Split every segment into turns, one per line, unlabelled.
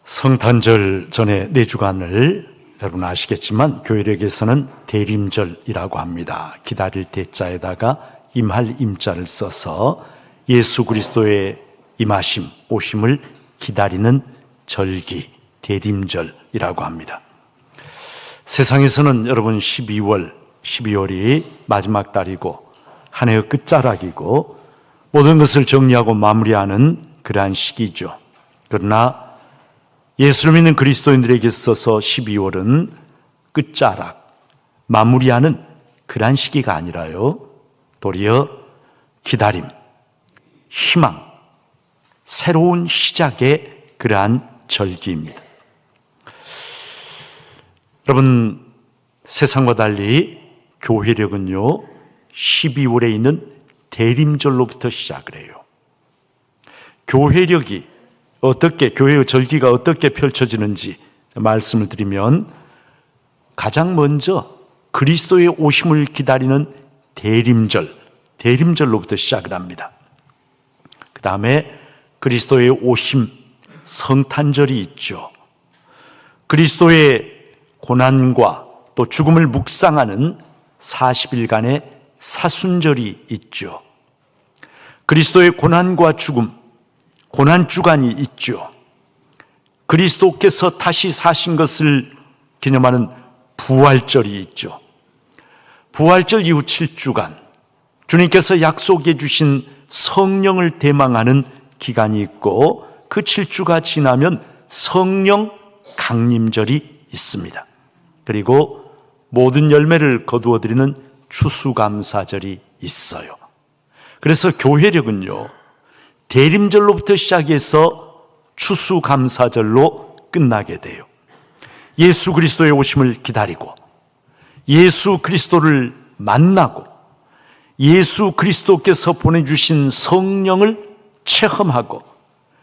성탄절 전에 4주간을 여러분 아시겠지만 교회력에서는 대림절이라고 합니다. 기다릴 대자에다가 임할 임자를 써서 예수 그리스도의 임하심, 오심을 기다리는 절기, 대림절이라고 합니다. 세상에서는 여러분 12월이 마지막 달이고 한 해의 끝자락이고 모든 것을 정리하고 마무리하는 그러한 시기죠. 그러나 예수를 믿는 그리스도인들에게 있어서 12월은 끝자락, 마무리하는 그러한 시기가 아니라요, 도리어 기다림, 희망, 새로운 시작의 그러한 절기입니다. 여러분, 세상과 달리 교회력은요 12월에 있는 대림절로부터 시작을 해요. 교회력이 교회의 절기가 어떻게 펼쳐지는지 말씀을 드리면, 가장 먼저 그리스도의 오심을 기다리는 대림절로부터 시작을 합니다. 그 다음에 그리스도의 오심, 성탄절이 있죠. 그리스도의 고난과 또 죽음을 묵상하는 40일간의 사순절이 있죠. 그리스도의 고난과 죽음, 고난주간이 있죠. 그리스도께서 다시 사신 것을 기념하는 부활절이 있죠. 부활절 이후 7주간 주님께서 약속해 주신 성령을 대망하는 기간이 있고, 그 7주가 지나면 성령 강림절이 있습니다. 그리고 모든 열매를 거두어드리는 추수감사절이 있어요. 그래서 교회력은요 대림절로부터 시작해서 추수감사절로 끝나게 돼요. 예수 그리스도의 오심을 기다리고, 예수 그리스도를 만나고, 예수 그리스도께서 보내주신 성령을 체험하고,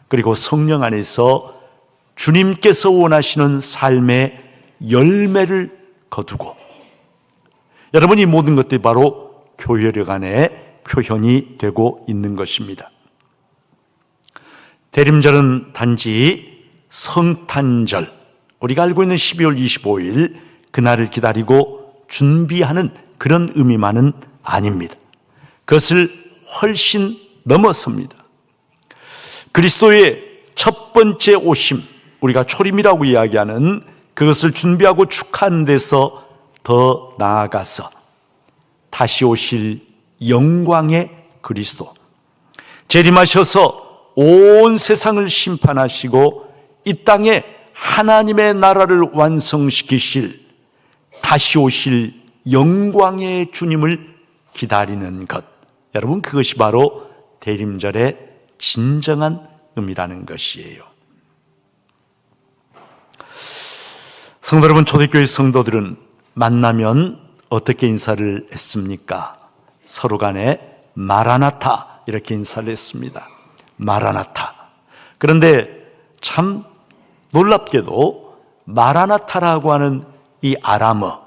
그리고 성령 안에서 주님께서 원하시는 삶의 열매를 거두고, 여러분, 이 모든 것들이 바로 교회력 안에 표현이 되고 있는 것입니다. 대림절은 단지 성탄절, 우리가 알고 있는 12월 25일 그날을 기다리고 준비하는 그런 의미만은 아닙니다. 그것을 훨씬 넘어섭니다. 그리스도의 첫 번째 오심, 우리가 초림이라고 이야기하는 그것을 준비하고 축하하는 데서 더 나아가서 다시 오실 영광의 그리스도, 재림하셔서 온 세상을 심판하시고 이 땅에 하나님의 나라를 완성시키실, 다시 오실 영광의 주님을 기다리는 것, 여러분, 그것이 바로 대림절의 진정한 의미라는 것이에요. 성도 여러분, 초대교회 성도들은 만나면 어떻게 인사를 했습니까? 서로 간에 마라나타 이렇게 인사를 했습니다. 마라나타. 그런데 참 놀랍게도 마라나타라고 하는 이 아람어,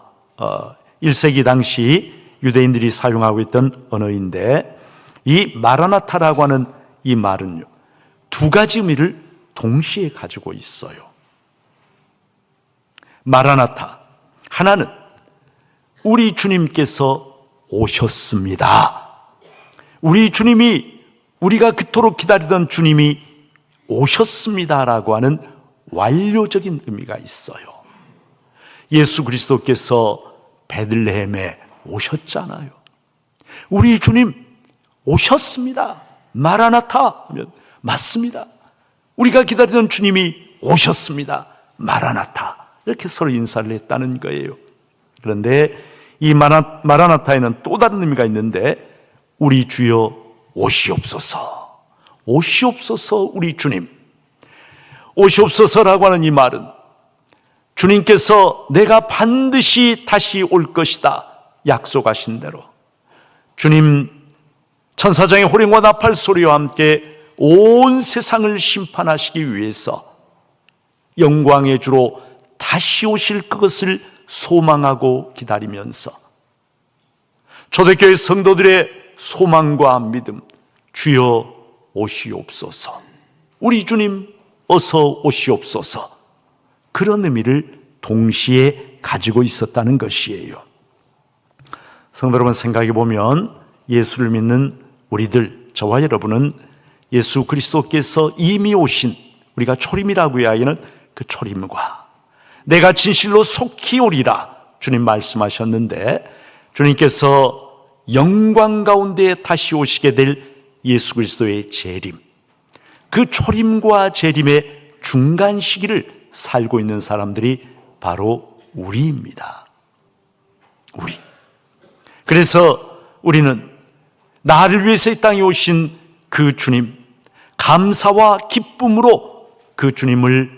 1세기 당시 유대인들이 사용하고 있던 언어인데, 이 마라나타라고 하는 이 말은요 2가지 의미를 동시에 가지고 있어요. 마라나타, 하나는 우리 주님께서 오셨습니다. 우리 주님이, 우리가 그토록 기다리던 주님이 오셨습니다라고 하는 완료적인 의미가 있어요. 예수 그리스도께서 베들레헴에 오셨잖아요. 우리 주님 오셨습니다. 마라나타 하면 맞습니다. 우리가 기다리던 주님이 오셨습니다. 마라나타. 이렇게 서로 인사를 했다는 거예요. 그런데 이 마라나타에는 또 다른 의미가 있는데, 우리 주여 오시옵소서, 오시옵소서 우리 주님. 오시옵소서라고 하는 이 말은 주님께서 내가 반드시 다시 올 것이다 약속하신 대로 주님 천사장의 호령과 나팔 소리와 함께 온 세상을 심판하시기 위해서 영광의 주로 다시 오실 그것을 소망하고 기다리면서 초대교회 성도들의 소망과 믿음, 주여 오시옵소서, 우리 주님 어서 오시옵소서, 그런 의미를 동시에 가지고 있었다는 것이에요. 성도 여러분, 생각해 보면 예수를 믿는 우리들, 저와 여러분은 예수 그리스도께서 이미 오신, 우리가 초림이라고 하기에는 그 초림과 내가 진실로 속히 오리라 주님 말씀하셨는데, 주님께서 영광 가운데 다시 오시게 될 예수 그리스도의 재림, 그 초림과 재림의 중간 시기를 살고 있는 사람들이 바로 우리입니다. 우리. 그래서 우리는 나를 위해서 이 땅에 오신 그 주님, 감사와 기쁨으로 그 주님을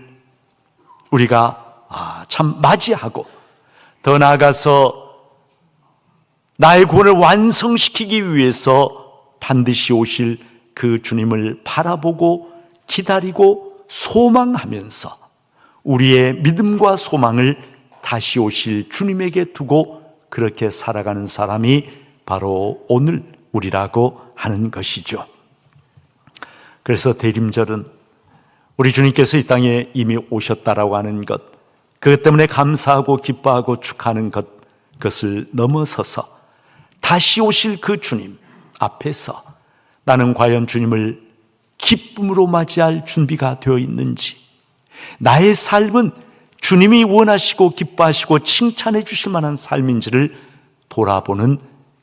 우리가 참 맞이하고, 더 나아가서 나의 구원을 완성시키기 위해서 반드시 오실 그 주님을 바라보고 기다리고 소망하면서 우리의 믿음과 소망을 다시 오실 주님에게 두고 그렇게 살아가는 사람이 바로 오늘 우리라고 하는 것이죠. 그래서 대림절은 우리 주님께서 이 땅에 이미 오셨다라고 하는 것, 그것 때문에 감사하고 기뻐하고 축하하는 것, 그것을 넘어서서 다시 오실 그 주님 앞에서 나는 과연 주님을 기쁨으로 맞이할 준비가 되어 있는지, 나의 삶은 주님이 원하시고 기뻐하시고 칭찬해 주실 만한 삶인지를 돌아보는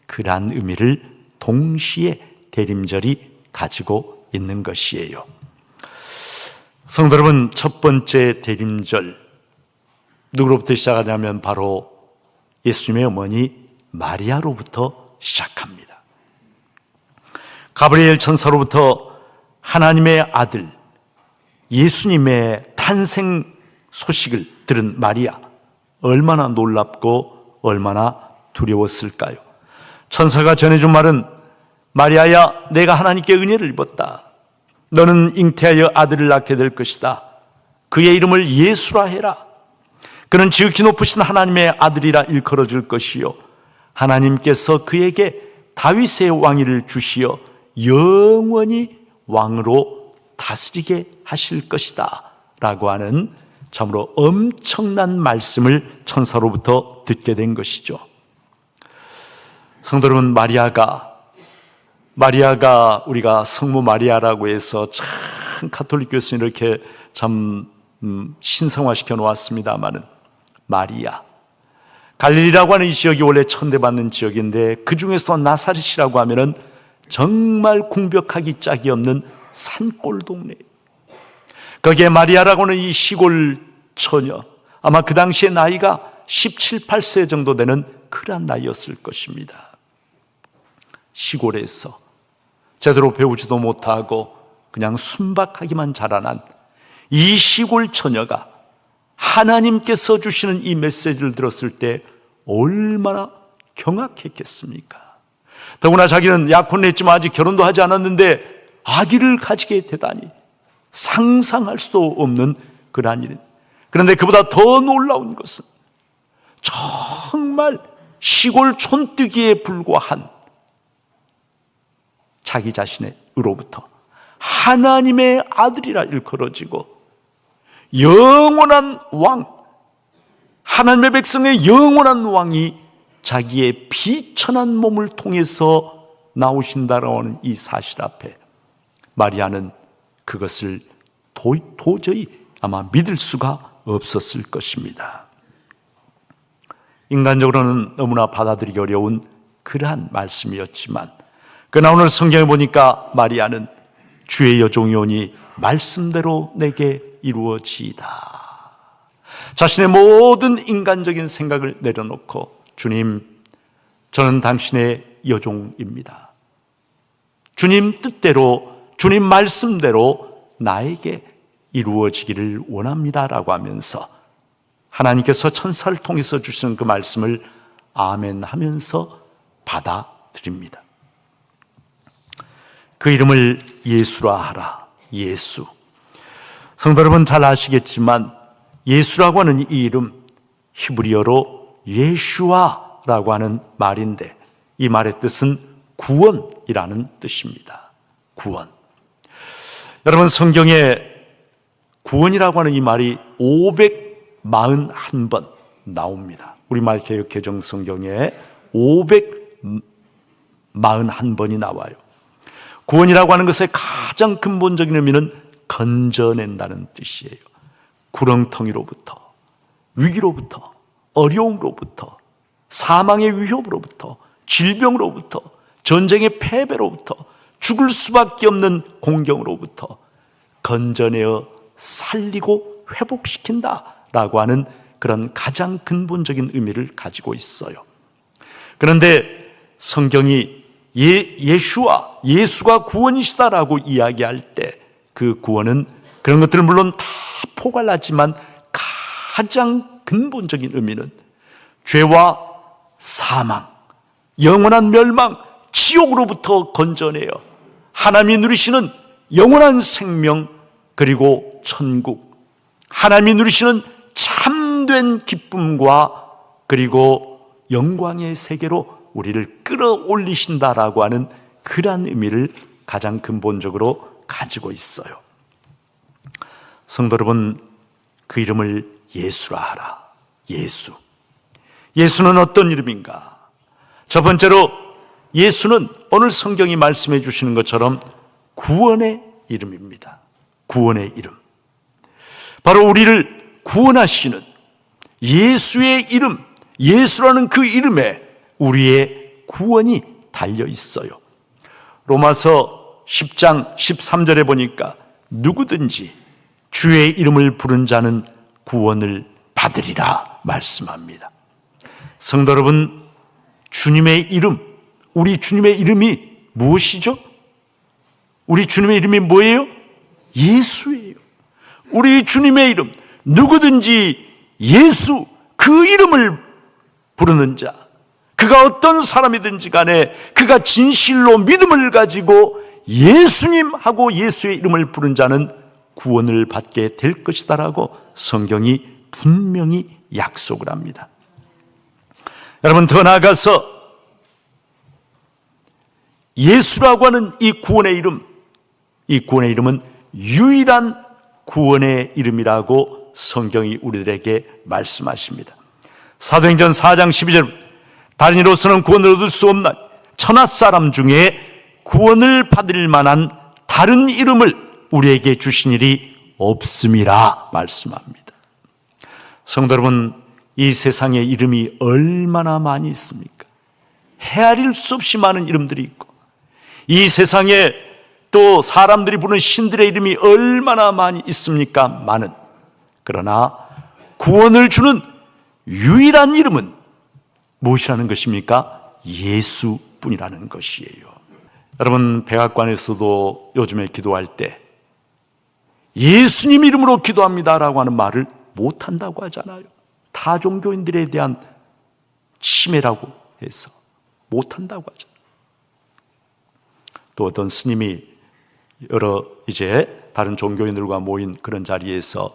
그러한 의미를 동시에 대림절이 가지고 있는 것이에요. 성도 여러분, 첫 번째 대림절 누구로부터 시작하냐면 바로 예수님의 어머니 마리아로부터 시작합니다. 가브리엘 천사로부터 하나님의 아들 예수님의 탄생 소식을 들은 마리아, 얼마나 놀랍고 얼마나 두려웠을까요? 천사가 전해준 말은, 마리아야, 내가 하나님께 은혜를 입었다. 너는 잉태하여 아들을 낳게 될 것이다. 그의 이름을 예수라 해라. 그는 지극히 높으신 하나님의 아들이라 일컬어질 것이요, 하나님께서 그에게 다윗의 왕위를 주시어 영원히 왕으로 다스리게 하실 것이다 라고 하는 참으로 엄청난 말씀을 천사로부터 듣게 된 것이죠. 성도 여러분, 마리아가 우리가 성모 마리아라고 해서 참 가톨릭 교회에서 이렇게 참 신성화시켜 놓았습니다마는, 마리아, 갈릴리라고 하는 이 지역이 원래 천대받는 지역인데, 그 중에서 나사렛이라고 하면은 정말 궁벽하기 짝이 없는 산골 동네, 거기에 마리아라고 하는 이 시골 처녀, 아마 그 당시의 나이가 17, 18세 정도 되는 그런 나이였을 것입니다. 시골에서 제대로 배우지도 못하고 그냥 순박하기만 자라난 이 시골 처녀가 하나님께서 주시는 이 메시지를 들었을 때 얼마나 경악했겠습니까? 더구나 자기는 약혼했지만 아직 결혼도 하지 않았는데 아기를 가지게 되다니 상상할 수도 없는 그러한 일. 그런데 그보다 더 놀라운 것은 정말 시골 촌뜨기에 불과한 자기 자신으로부터 하나님의 아들이라 일컬어지고 영원한 왕, 하나님의 백성의 영원한 왕이 자기의 비천한 몸을 통해서 나오신다라고 하는 이 사실 앞에 마리아는 그것을 도저히 아마 믿을 수가 없었을 것입니다. 인간적으로는 너무나 받아들이기 어려운 그러한 말씀이었지만, 그러나 오늘 성경에 보니까 마리아는 주의 여종이오니 말씀대로 내게 이루어지이다. 자신의 모든 인간적인 생각을 내려놓고, 주님, 저는 당신의 여종입니다. 주님 뜻대로, 주님 말씀대로 나에게 이루어지기를 원합니다라고 하면서 하나님께서 천사를 통해서 주시는 그 말씀을 아멘 하면서 받아들입니다. 그 이름을 예수라 하라. 예수. 성도 여러분 잘 아시겠지만 예수라고 하는 이 이름, 히브리어로 예슈아라고 하는 말인데, 이 말의 뜻은 구원이라는 뜻입니다. 구원. 여러분, 성경에 구원이라고 하는 이 말이 541번 나옵니다. 우리말 개역 개정 성경에 541번이 나와요. 구원이라고 하는 것의 가장 근본적인 의미는 건져낸다는 뜻이에요. 구렁텅이로부터, 위기로부터, 어려움으로부터, 사망의 위협으로부터, 질병으로부터, 전쟁의 패배로부터, 죽을 수밖에 없는 공경으로부터 건져내어 살리고 회복시킨다라고 하는 그런 가장 근본적인 의미를 가지고 있어요. 그런데 성경이 예수가 구원이시다라고 이야기할 때 그 구원은 그런 것들은 물론 다 포괄하지만 가장 근본적인 의미는 죄와 사망, 영원한 멸망, 지옥으로부터 건져내어 하나님이 누리시는 영원한 생명, 그리고 천국, 하나님이 누리시는 참된 기쁨과 그리고 영광의 세계로 우리를 끌어올리신다라고 하는 그러한 의미를 가장 근본적으로 가지고 있어요. 성도 여러분, 그 이름을 예수라 하라. 예수는 어떤 이름인가? 첫 번째로 예수는 오늘 성경이 말씀해 주시는 것처럼 구원의 이름입니다. 구원의 이름. 바로 우리를 구원하시는 예수의 이름, 예수라는 그 이름에 우리의 구원이 달려 있어요. 로마서 10장 13절에 보니까 누구든지 주의 이름을 부른 자는 구원을 받으리라 말씀합니다. 성도 여러분, 주님의 이름, 우리 주님의 이름이 무엇이죠? 우리 주님의 이름이 뭐예요? 예수예요. 우리 주님의 이름, 누구든지 예수, 그 이름을 부르는 자, 그가 어떤 사람이든지 간에 그가 진실로 믿음을 가지고 예수님하고 예수의 이름을 부른 자는 구원을 받게 될 것이다라고 성경이 분명히 약속을 합니다. 여러분, 더 나아가서 예수라고 하는 이 구원의 이름, 이 구원의 이름은 유일한 구원의 이름이라고 성경이 우리들에게 말씀하십니다. 사도행전 4장 12절, 다른 이로서는 구원을 얻을 수 없나 천하 사람 중에 구원을 받을 만한 다른 이름을 우리에게 주신 일이 없음이라 말씀합니다. 성도 여러분, 이 세상에 이름이 얼마나 많이 있습니까? 헤아릴 수 없이 많은 이름들이 있고, 이 세상에 또 사람들이 부르는 신들의 이름이 얼마나 많이 있습니까? 많은. 그러나 구원을 주는 유일한 이름은 무엇이라는 것입니까? 예수뿐이라는 것이에요. 여러분, 백악관에서도 요즘에 기도할 때 예수님 이름으로 기도합니다라고 하는 말을 못한다고 하잖아요. 타 종교인들에 대한 침해라고 해서 못한다고 하잖아요. 또 어떤 스님이 여러 이제 다른 종교인들과 모인 그런 자리에서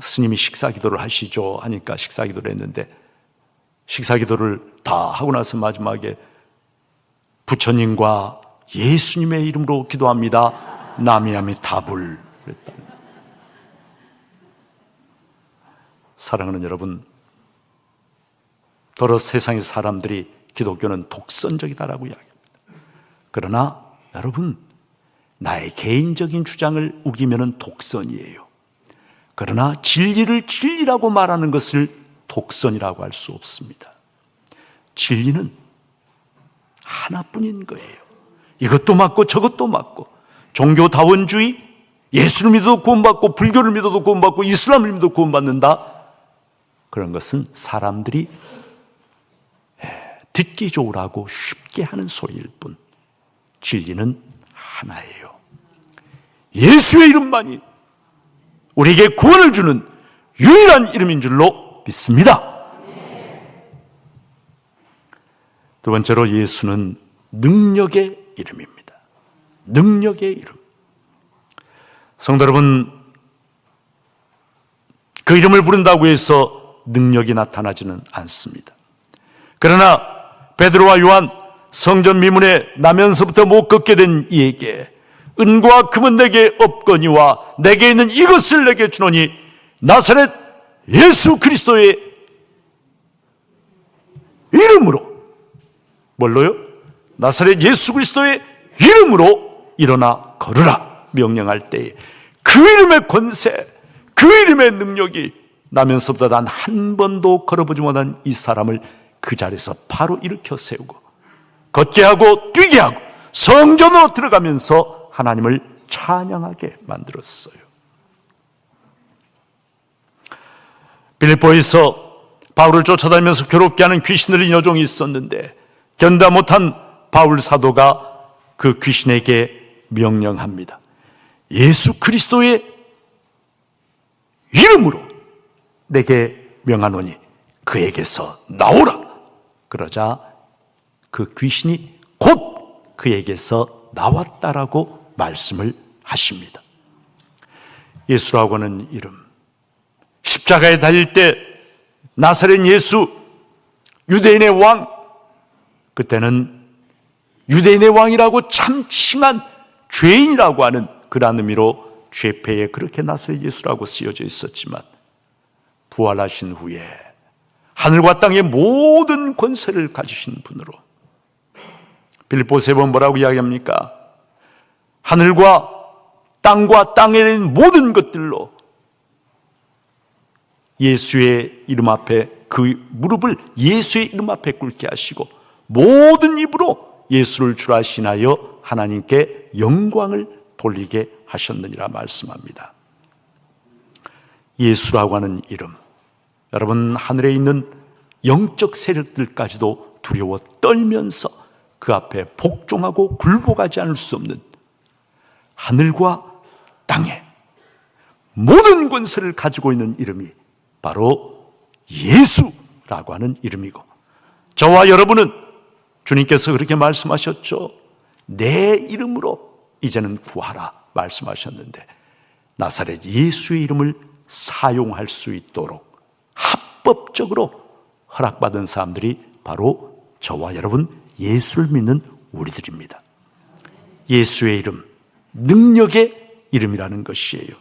스님이 식사 기도를 하시죠 하니까 식사 기도를 했는데, 식사 기도를 다 하고 나서 마지막에 부처님과 예수님의 이름으로 기도합니다, 나미아미타불 그랬다. 사랑하는 여러분, 더러 세상의 사람들이 기독교는 독선적이다라고 이야기합니다. 그러나 여러분, 나의 개인적인 주장을 우기면 독선이에요. 그러나 진리를 진리라고 말하는 것을 독선이라고 할 수 없습니다. 진리는 하나뿐인 거예요. 이것도 맞고 저것도 맞고, 종교다원주의, 예수를 믿어도 구원받고 불교를 믿어도 구원받고 이슬람을 믿어도 구원받는다, 그런 것은 사람들이 듣기 좋으라고 쉽게 하는 소리일 뿐, 진리는 하나예요. 예수의 이름만이 우리에게 구원을 주는 유일한 이름인 줄로 믿습니다. 두 번째로, 예수는 능력의 이름입니다. 능력의 이름. 성도 여러분, 그 이름을 부른다고 해서 능력이 나타나지는 않습니다. 그러나 베드로와 요한 성전 미문에 나면서부터 못 걷게 된 이에게 은과 금은 내게 없거니와 내게 있는 이것을 내게 주노니 나사렛 예수 그리스도의 이름으로, 뭘로요? 나사렛 예수 그리스도의 이름으로 일어나 걸으라 명령할 때에 그 이름의 권세, 그 이름의 능력이 나면서부터 단 한 번도 걸어보지 못한 이 사람을 그 자리에서 바로 일으켜 세우고 걷게 하고 뛰게 하고 성전으로 들어가면서 하나님을 찬양하게 만들었어요. 빌립보에서 바울을 쫓아다니면서 괴롭게 하는 귀신 들린 여종이 있었는데 견다 못한 바울 사도가 그 귀신에게 명령합니다. 예수 그리스도의 이름으로 내게 명하노니 그에게서 나오라. 그러자 그 귀신이 곧 그에게서 나왔다라고 말씀을 하십니다. 예수라고 하는 이름, 십자가에 달릴 때 나사렛 예수, 유대인의 왕, 그때는 유대인의 왕이라고 참 심한 죄인이라고 하는 그런 의미로 죄패에 그렇게 나사렛 예수라고 쓰여져 있었지만 부활하신 후에 하늘과 땅의 모든 권세를 가지신 분으로, 빌립보서에 보면 뭐라고 이야기합니까? 하늘과 땅과 땅에 있는 모든 것들로 예수의 이름 앞에, 그 무릎을 예수의 이름 앞에 꿇게 하시고 모든 입으로 예수를 주라 신하여 하나님께 영광을 돌리게 하셨느니라 말씀합니다. 예수라고 하는 이름, 여러분, 하늘에 있는 영적 세력들까지도 두려워 떨면서 그 앞에 복종하고 굴복하지 않을 수 없는 하늘과 땅에 모든 권세를 가지고 있는 이름이 바로 예수라고 하는 이름이고, 저와 여러분은 주님께서 그렇게 말씀하셨죠. 내 이름으로 이제는 구하라 말씀하셨는데 나사렛 예수의 이름을 사용할 수 있도록 합법적으로 허락받은 사람들이 바로 저와 여러분 예수를 믿는 우리들입니다. 예수의 이름, 능력의 이름이라는 것이에요.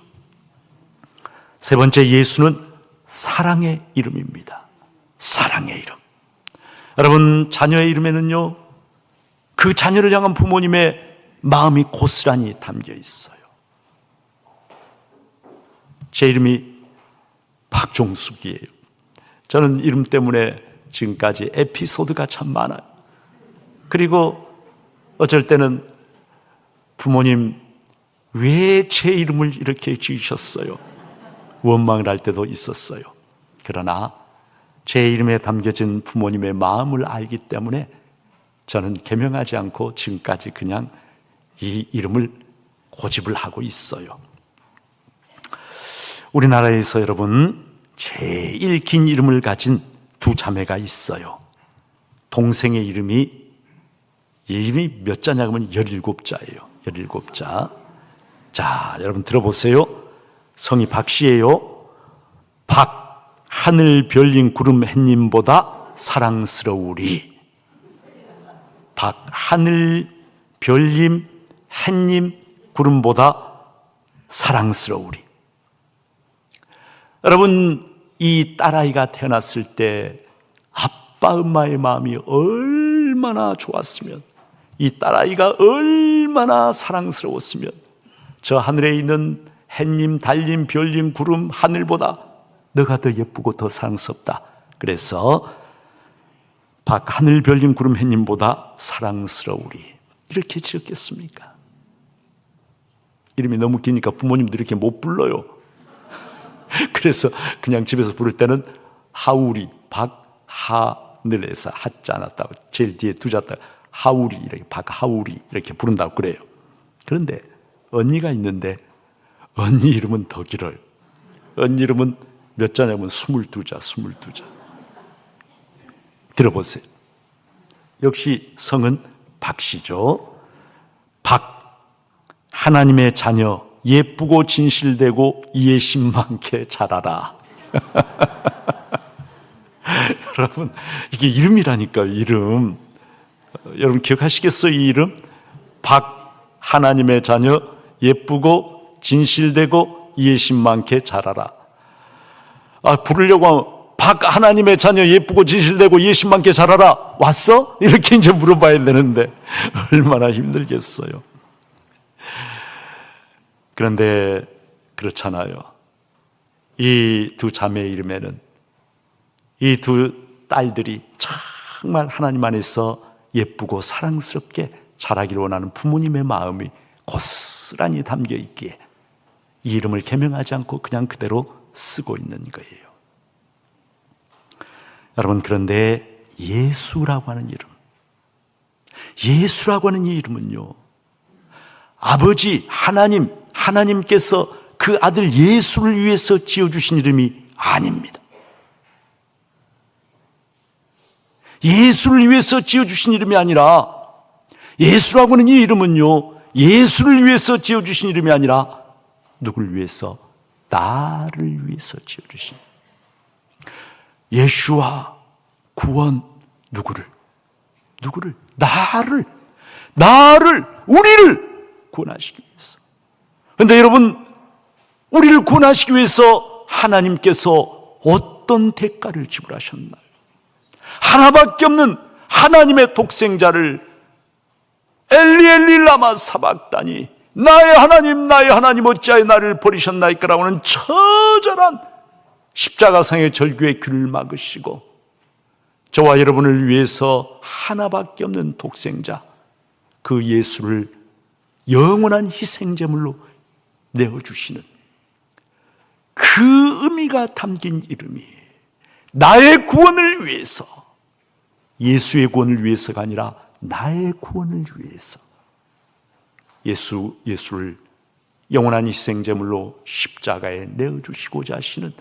세 번째, 예수는 사랑의 이름입니다. 사랑의 이름. 여러분, 자녀의 이름에는요, 그 자녀를 향한 부모님의 마음이 고스란히 담겨 있어요. 제 이름이 박종숙이에요. 저는 이름 때문에 지금까지 에피소드가 참 많아요. 그리고 어쩔 때는 부모님 왜 제 이름을 이렇게 지으셨어요? 원망을 할 때도 있었어요. 그러나 제 이름에 담겨진 부모님의 마음을 알기 때문에 저는 개명하지 않고 지금까지 그냥 이 이름을 고집을 하고 있어요. 우리나라에서 여러분 제일 긴 이름을 가진 두 자매가 있어요. 동생의 이름이 몇 자냐고 하면 17자예요. 17자. 자, 여러분 들어보세요. 성이 박씨예요. 박, 하늘 별님 구름 햇님보다 사랑스러우리. 박, 하늘 별님 햇님 구름보다 사랑스러우리. 여러분, 이 딸아이가 태어났을 때 아빠 엄마의 마음이 얼마나 좋았으면, 이 딸아이가 얼마나 사랑스러웠으면 저 하늘에 있는 햇님, 달님, 별님, 구름, 하늘보다 너가 더 예쁘고 더 사랑스럽다. 그래서 박, 하늘, 별님, 구름, 햇님보다 사랑스러우리, 이렇게 지었겠습니까? 이름이 너무 기니까 부모님도 이렇게 못 불러요. 그래서 그냥 집에서 부를 때는 하우리, 박하늘에서 하자 않았다고, 제일 뒤에 두자다가 하우리, 이렇게 박하우리 이렇게 부른다고 그래요. 그런데 언니가 있는데 언니 이름은 더 길어요. 언니 이름은 몇 자냐면 22자. 들어보세요. 역시 성은 박씨죠. 박, 하나님의 자녀, 예쁘고 진실되고 이해심 많게 자라라. 여러분, 이게 이름이라니까요. 이름. 여러분 기억하시겠어요? 이 이름? 박, 하나님의 자녀 예쁘고 진실되고 예심 많게 자라라. 부르려고 하면 하나님의 자녀 예쁘고 진실되고 예심 많게 자라라. 왔어? 이렇게 이제 물어봐야 되는데 얼마나 힘들겠어요. 그런데 그렇잖아요. 이 두 자매의 이름에는 이 두 딸들이 정말 하나님 안에서 예쁘고 사랑스럽게 자라기를 원하는 부모님의 마음이 고스란히 담겨 있기에 이 이름을 개명하지 않고 그냥 그대로 쓰고 있는 거예요. 여러분, 그런데 예수라고 하는 이름, 예수라고 하는 이 이름은요, 아버지 하나님께서 그 아들 예수를 위해서 지어주신 이름이 아닙니다. 예수를 위해서 지어주신 이름이 아니라, 예수라고 하는 이 이름은요, 예수를 위해서 지어주신 이름이 아니라 누굴 위해서? 나를 위해서 지어주신. 예수와 구원, 누구를? 나를, 우리를 구원하시기 위해서. 그런데 여러분, 우리를 구원하시기 위해서 하나님께서 어떤 대가를 지불하셨나요? 하나밖에 없는 하나님의 독생자를 엘리 엘리 라마 사박다니, 나의 하나님 어찌하여 나를 버리셨나이까라고 하는 처절한 십자가상의 절규의 귀를 막으시고 저와 여러분을 위해서 하나밖에 없는 독생자, 그 예수를 영원한 희생제물로 내어주시는 그 의미가 담긴 이름이 나의 구원을 위해서, 예수의 구원을 위해서가 아니라 나의 구원을 위해서 예수를 영원한 희생제물로 십자가에 내어주시고자 하시는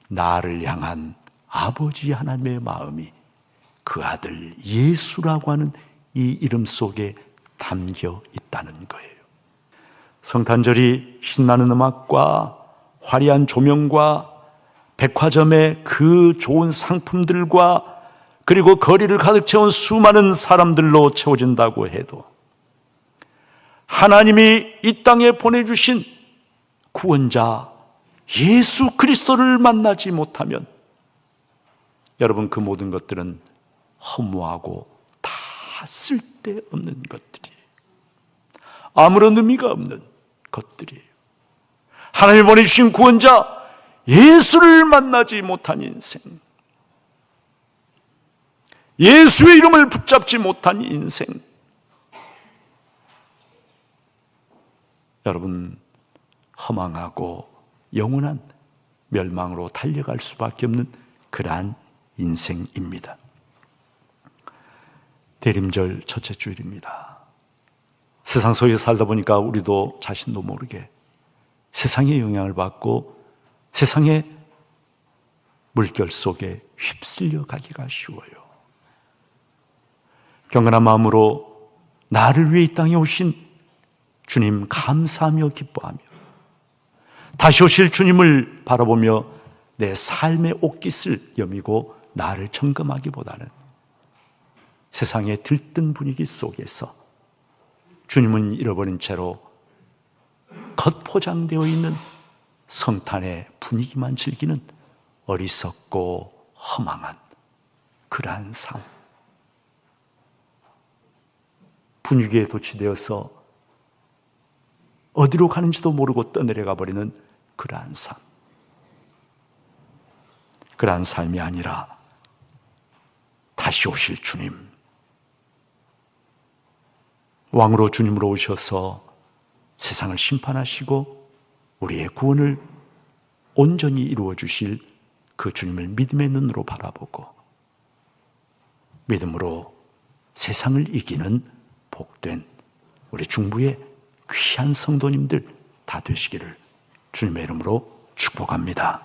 나를 향한 아버지 하나님의 마음이 그 아들 예수라고 하는 이 이름 속에 담겨 있다는 거예요. 성탄절이 신나는 음악과 화려한 조명과 백화점의 그 좋은 상품들과 그리고 거리를 가득 채운 수많은 사람들로 채워진다고 해도 하나님이 이 땅에 보내주신 구원자 예수 그리스도를 만나지 못하면 여러분, 그 모든 것들은 허무하고 다 쓸데없는 것들이에요. 아무런 의미가 없는 것들이에요. 하나님이 보내주신 구원자 예수를 만나지 못한 인생, 예수의 이름을 붙잡지 못한 인생, 여러분, 허망하고 영원한 멸망으로 달려갈 수밖에 없는 그러한 인생입니다. 대림절 첫째 주일입니다. 세상 속에 살다 보니까 우리도 자신도 모르게 세상의 영향을 받고 세상의 물결 속에 휩쓸려 가기가 쉬워요. 경건한 마음으로 나를 위해 이 땅에 오신 주님 감사하며 기뻐하며 다시 오실 주님을 바라보며 내 삶의 옷깃을 여미고 나를 점검하기보다는 세상의 들뜬 분위기 속에서 주님은 잃어버린 채로 겉포장되어 있는 성탄의 분위기만 즐기는 어리석고 허망한 그러한 삶, 분위기에 도취되어서 어디로 가는지도 모르고 떠내려가 버리는 그러한 삶, 그러한 삶이 아니라 다시 오실 주님, 왕으로 주님으로 오셔서 세상을 심판하시고 우리의 구원을 온전히 이루어 주실 그 주님을 믿음의 눈으로 바라보고 믿음으로 세상을 이기는 복된 우리 중부의 귀한 성도님들 다 되시기를 주님의 이름으로 축복합니다.